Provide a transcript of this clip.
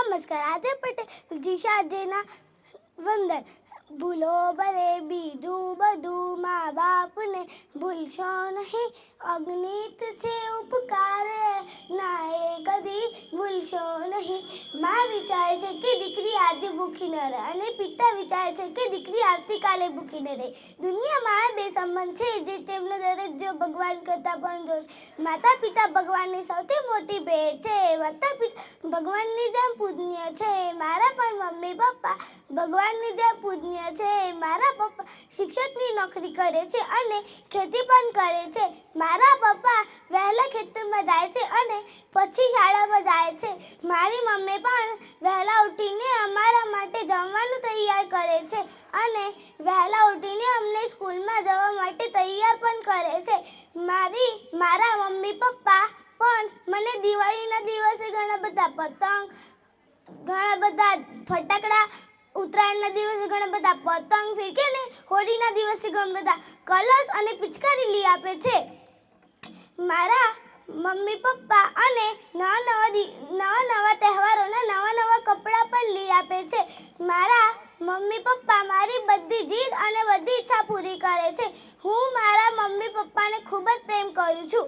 નમસ્કાર. આજે પટેલ જીશાજીના વંદન. ભૂલો ભલે બીજું બધું, મા બાપને ભૂલશો નહીં. અગણિત છે ઉપકાર, ના એ કદી ભૂલશો નહીં. મા વિચારે છે કે દીકરી આજે ભૂખી ન રહે અને પિતા વિચારે છે કે દીકરી આવતીકાલે ભૂખી ન રહે. દુનિયામાં બે સંબંધ છે જે તેમનો દરજ્જો ભગવાન કરતાં પણ જોશે. માતા પિતા ભગવાનની સૌથી મોટી ભેટ છે. માતા પિતા ભગવાનની જેમ પૂજનીય છે. મારા પણ મમ્મી પપ્પા ભગવાનની જેમ પૂજનીય છે. મારા પપ્પા શિક્ષકની નોકરી કરે છે અને ખેતી પણ કરે છે. મારા પપ્પા વહેલા ખેતરમાં જાય છે અને પછી શાળામાં જાય છે. મારી મમ્મી પણ વહેલા ઉઠીને અમારા માટે જમવાનું તૈયાર કરે છે અને વહેલા ઉઠીને અમને સ્કૂલમાં જવા માટે તૈયાર પણ કરે છે. મારા મમ્મી પપ્પા પણ મને દિવાળીના દિવસે ઘણા બધા પતંગ, ઘણા બધા ફટાકડા, ઉત્તરાયણના દિવસે ઘણા બધા પતંગ ફેંકે ને હોળીના દિવસે ઘણા બધા કલર્સ અને પિચકારી લઈ આપે છે. મારા મમ્મી પપ્પા અને નવા તહેવારોના નવા કપડાં પણ લઈ આપે છે. મારા મમ્મી પપ્પા મારી બધી જીદ અને બધી ઈચ્છા પૂરી કરે છે. હું મારા મમ્મી પપ્પાને ખૂબ જ પ્રેમ કરું છું.